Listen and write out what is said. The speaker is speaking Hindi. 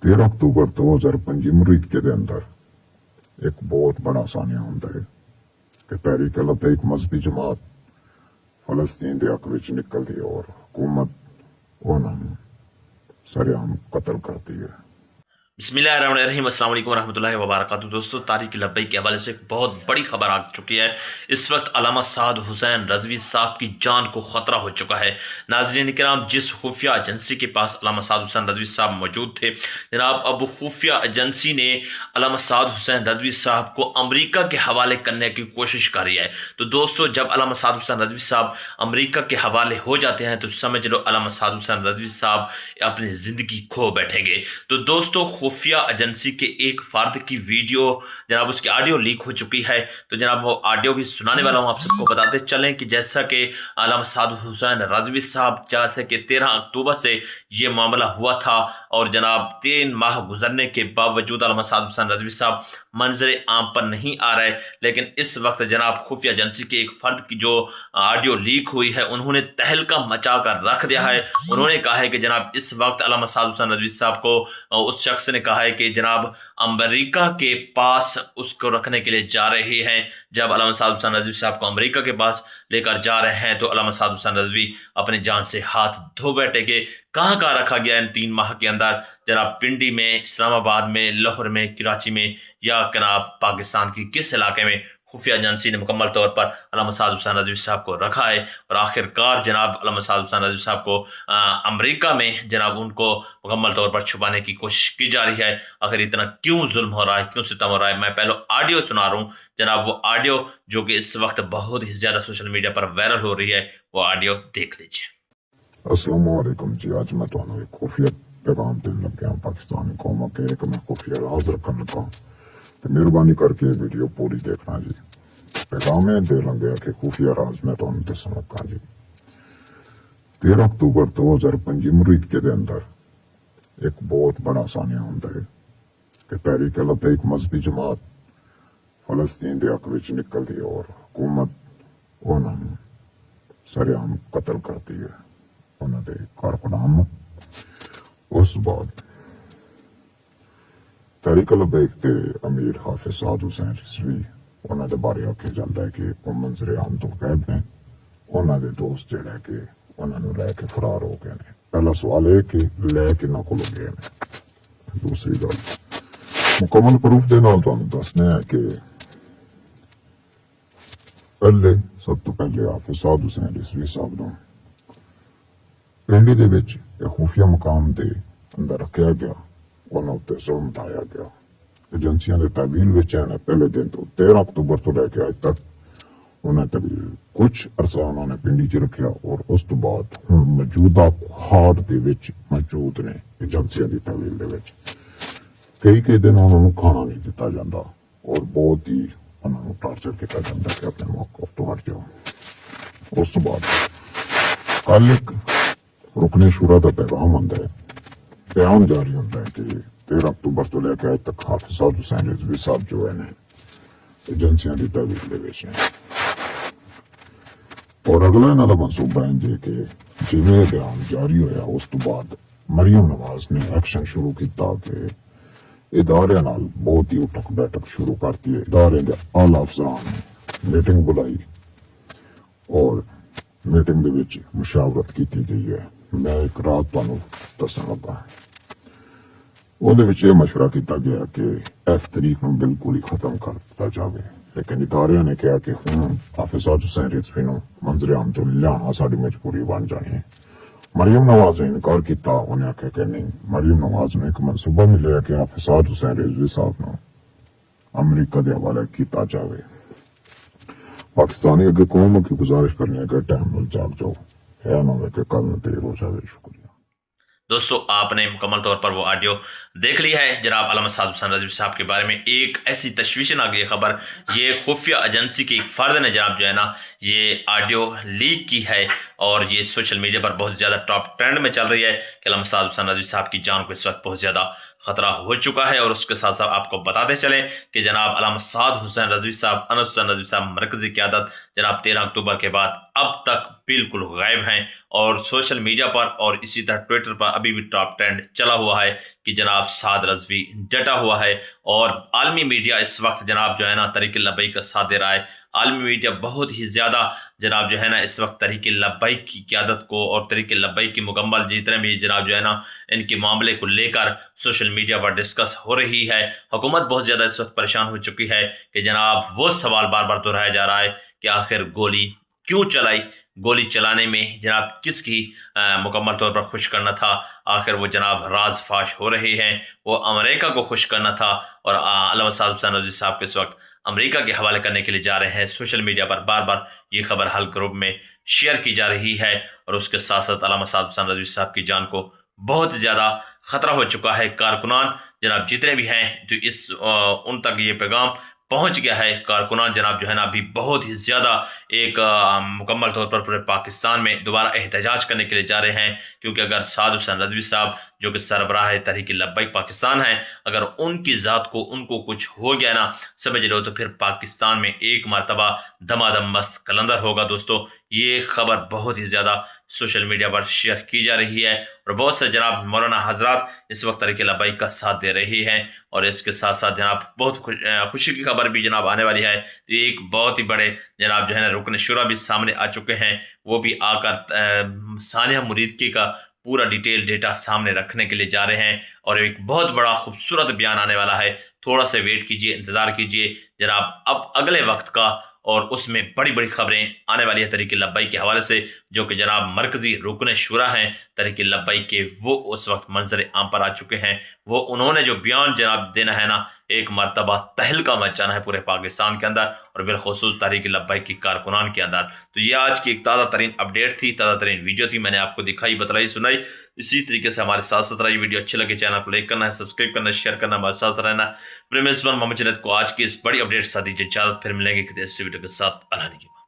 13 अक्तूबर 2005 अमरीका के अंदर एक बहुत बड़ा सानिया होता है कि तहरीक लबैक मजहबी जमात फलस्तीन के हक विच निकलती है और हुकूमत उन्होंने सरेआम कत्ल करती है। बिस्मिल्लाहिर्रहमानिर्रहीम, अस्सलाम वालेकुम रहमतुल्लाहि व बरकातुहू। दोस्तों, तारीक लब्बैक के हवाले से एक बहुत बड़ी खबर आ चुकी है। इस वक्त अल्लामा साद हुसैन रजवी साहब की जान को खतरा हो चुका है। नाज़रीन किराम, जिस खुफिया एजेंसी के पास अल्लामा साद हुसैन रजवी साहब मौजूद थे जनाब, अब खुफिया एजेंसी ने अल्लामा साद हुसैन रजवी साहब को अमरीका के हवाले करने की कोशिश करी है। तो दोस्तों, जब अल्लामा साद हुसैन रजवी साहब अमरीका के हवाले हो जाते हैं तो समझ लो अल्लामा साद हुसैन रजवी साहब अपनी ज़िंदगी खो बैठेंगे। तो दोस्तों, खुफिया एजेंसी के एक फर्द की वीडियो जनाब, उसकी ऑडियो लीक हो चुकी है। तो जनाब, वो ऑडियो भी सुनाने वाला हूं आप सबको। बताते चलें कि जैसा कि अल्लामा साद हुसैन रजवी साहब, जैसे कि 13 अक्टूबर से ये मामला हुआ था और जनाब 3 माह गुजरने के बावजूद अल्लामा साद हुसैन रजवी साहब मंजर आम पर नहीं आ रहे, लेकिन इस वक्त जनाब खुफिया एजेंसी के एक फर्द की जो ऑडियो लीक हुई है उन्होंने तहलका मचा कर रख दिया है। उन्होंने कहा है कि जनाब इस वक्त अल्लामा साद हुसैन रजवी साहब को उस शख्स ने कहा है कि जनाब अमेरिका के पास उसको रखने के लिए जा रहे हैं। जब अल्लामा साद हुसैन रजवी साहब को अमेरिका के पास लेकर जा रहे हैं तो अल्लामा साद हुसैन रजवी अपनी जान से हाथ धो बैठेंगे। कहाँ कहाँ रखा गया इन 3 माह के अंदर? जनाब पिंडी में, इस्लामाबाद में, लाहौर में, कराची में, या जनाब पाकिस्तान की किस इलाके में खुफिया एजेंसी ने मुकम्मल तौर पर अल्लामा साद हुसैन रजवी साहब को रखा है। और आखिरकार जनाब अल्लामा साद हुसैन रजवी साहब को अमेरिका में जनाब उनको मुकम्मल तौर पर छुपाने की कोशिश की जा रही है। आखिर इतना क्यों जुल्म हो रहा है, क्यों सितम हो रहा है? मैं पहले ऑडियो सुना रहा हूँ जनाब, वो ऑडियो जो कि इस वक्त बहुत ही ज्यादा सोशल मीडिया पर वायरल हो रही है, वो ऑडियो देख लीजिए। अस्सलाम वालेकुम जी, आज मैं तुम्हें एक खुफिया पैगाम देने लग गया पाकिस्तानी कौम के एक मैं खुफिया राज रखने लगा तो मेहरबानी करके वीडियो पूरी देखना जी। पैगाम दे लगे कि खुफिया राज मैं तुम्हें दस लगा जी। 13 अक्तूबर 2005 अमरीका के अंदर एक बहुत बड़ा सानिया होता है कि तहरीक लबैक मजहबी जमात फलस्तीन के हक विच निकलती है और हुकूमत उन्होंने सरेआम कत्ल करती है उन्होंने कारकुनान। उस बाद तहरीक लबैक के अमीर हाफिज साद हुसैन रिजवी उन्होंने बारे आख्या जाता है कि वो मंजर आम तो कैद ने, उन्होंने दोस्त जड़ा कि उन्होंने लैके फरार हो गए ने। पहला सवाल है कि लैके ना को गए ने। दूसरी गल मुकम्मल प्रूफ के नाल तुहानू दसने है कि पहले सब तो पहले हाफिज साद हुसैन रिजवी साहब नूं पिंडी दे विच खुफिया मकाम के अंदर रखा गया, उन्होंने उत्ते जुल्म ढाया गया। एजेंसियां के तहवील विच है पहले दिन तो 13 अक्तूबर तो लैके अज तक उन्हें तहवील कुछ अरसा उन्होंने पिंडी च रखा और उस तो बाद हुण मौजूदा हाट दे विच मौजूद ने एजेंसियां की तहवील दे विच। कई दिन उन्होंने खाना नहीं दिता जाता और बहुत ही उन्होंने टार्चर किया जाता कि अपने मौकफ तो हट जाओ। उस तो बाद कल एक रुकने शुरा का पैगाम आता है, बयान जारी होता है कि 13 अक्टूबर तो लेकर आज तक हाफिज साद हुसैन रिजवी साहब जो है एजेंसियां की तहवील दे विच ने। और अगला इन्हों का मनसूबा है जी कि जिवें बयान जारी होया उस तो बाद मरियम नवाज ने एक्शन शुरू किया कि इदारे नाल बहुत ही उठक बैठक शुरू करती है। इदारे के आला अफसरान ने मीटिंग बुलाई और मीटिंग दे विच मुशावरत की गई है। मैं एक रात तुहानू दसन लगा, ਉਹਦੇ ਵਿੱਚ ਇਹ मशवरा किया गया कि इस तरीक ਨੂੰ बिल्कुल ही खत्म कर दिता जाए, लेकिन इदारे ने कहा कि ਹੁਣ हाफिज साद हुसैन रिजवी ਨੂੰ मंजर आम तो लियाना साडी मजबूरी बन जानी है। मरियम नवाज ने इनकार किया, उन्हें आख्या कि नहीं, मरियम नवाज ने एक मनसूबा मिले कि हाफिज साद हुसैन रिजवी साहब ਨੂੰ अमरीका के हवाले किया जाए। पाकिस्तानी अगे कौम की गुजारिश करने का टाइम जाग जाओ, है ना कि कल में देर हो जाए। शुक्रिया दोस्तों, आपने मुकम्मल तौर पर वो ऑडियो देख लिया है। जनाब अल्लामा साद हुसैन रजवी साहब के बारे में एक ऐसी तशवीशन आ गई खबर, ये खुफिया एजेंसी की एक फ़र्द ने जनाब जो है ना ये ऑडियो लीक की है और ये सोशल मीडिया पर बहुत ज़्यादा टॉप ट्रेंड में चल रही है कि अल्लामा साद हुसैन रज़वी साहब की जान को इस वक्त बहुत ज़्यादा खतरा हो चुका है। और उसके साथ साथ आपको बताते चलें कि जनाब अल्लामा साद हुसैन रज़वी साहब, अनस हुसैन रज़वी साहब मरकज़ी क़यादत जनाब 13 अक्टूबर के बाद अब तक बिल्कुल गायब हैं। और सोशल मीडिया पर और इसी तरह ट्विटर पर अभी भी टॉप ट्रेंड चला हुआ है कि जनाब साद रज़वी डटा हुआ है। और आलमी मीडिया इस वक्त जनाब जो है ना तहरीक लब्बैक का साथ दे रहा है। आलमी मीडिया बहुत ही ज़्यादा जनाब जो है ना इस वक्त तहरीक लब्बैक की क़यादत को और तहरीक लब्बैक की मुकम्मल जितने भी जनाब जो है ना इनके मामले को लेकर सोशल मीडिया पर डिस्कस हो रही है। हुकूमत बहुत ज़्यादा इस वक्त परेशान हो चुकी है कि जनाब वो सवाल बार बार दोहराया जा रहा है कि आखिर गोली क्यों चलाई, गोली चलाने में जनाब किसकी मुकम्मल तौर पर खुश करना था। आखिर वो जनाब राज फाश हो रहे हैं, वो अमेरिका को खुश करना था। और अल्लामा साद हुसैन रज़वी साहब के इस वक्त अमेरिका के हवाले करने के लिए जा रहे हैं। सोशल मीडिया पर बार बार ये खबर हल ग्रुप में शेयर की जा रही है। और उसके साथ साथ अल्लामा साद हुसैन रज़वी साहब की जान को बहुत ज़्यादा खतरा हो चुका है। कारकुनान जनाब जितने भी हैं जो उन तक ये पैगाम पहुंच गया है। कारकुनान जनाब जो है ना अभी बहुत ही ज़्यादा एक मुकम्मल तौर पर पूरे पाकिस्तान में दोबारा एहतजाज करने के लिए जा रहे हैं। क्योंकि अगर साद हुसैन रज़वी साहब जो कि सरबराह तहरीक लब्बैक पाकिस्तान है, अगर उनकी ज़ात को उनको कुछ हो गया ना समझ लो तो फिर पाकिस्तान में एक मरतबा दमादम मस्त कलंदर होगा। दोस्तों ये खबर बहुत ही ज़्यादा सोशल मीडिया पर शेयर की जा रही है और बहुत से जनाब मौलाना हजरात इस वक्त तहरीक लब्बैक का साथ दे रही हैं। और इसके साथ साथ जनाब बहुत खुशी की खबर भी जनाब आने वाली है। तो एक बहुत ही बड़े जनाब जो है ना रुकन शुरा भी सामने आ चुके हैं। वो भी आकर सानिया मुरीदकी का पूरा डिटेल डेटा सामने रखने के लिए जा रहे हैं। और एक बहुत बड़ा खूबसूरत बयान आने वाला है। थोड़ा सा वेट कीजिए, इंतज़ार कीजिए जनाब अब अगले वक्त का। और उसमें बड़ी बड़ी खबरें आने वाली है तहरीक लब्बैक के हवाले से, जो कि जनाब मरकजी रुकन शुरा हैं तहरीक लब्बैक के, वो उस वक्त मंजर आम पर आ चुके हैं। वो उन्होंने जो बयान जनाब देना है ना एक मरतबा तहलका मचाना है पूरे पाकिस्तान के अंदर और बिलखुसूस तहरीक लब्बैक की कारकुनान के अंदर। तो ये आज की एक ताज़ा तरीन अपडेट थी, ताज़ा तरीन वीडियो थी, मैंने आपको दिखाई, बतलाई, सुनाई। इसी तरीके से हमारे साथ साथ रही। वीडियो अच्छी लगे चैनल को लाइक करना है, सब्सक्राइब करना है, शेयर करना, हमारे साथ रहना। मेरे मेज़बान मोहम्मद जुनैद को आज की इस बड़ी अपडेट के साथ दीजिए इजाज़त। फिर मिलेंगे किसी ऐसी वीडियो के साथ। अल्लाह ने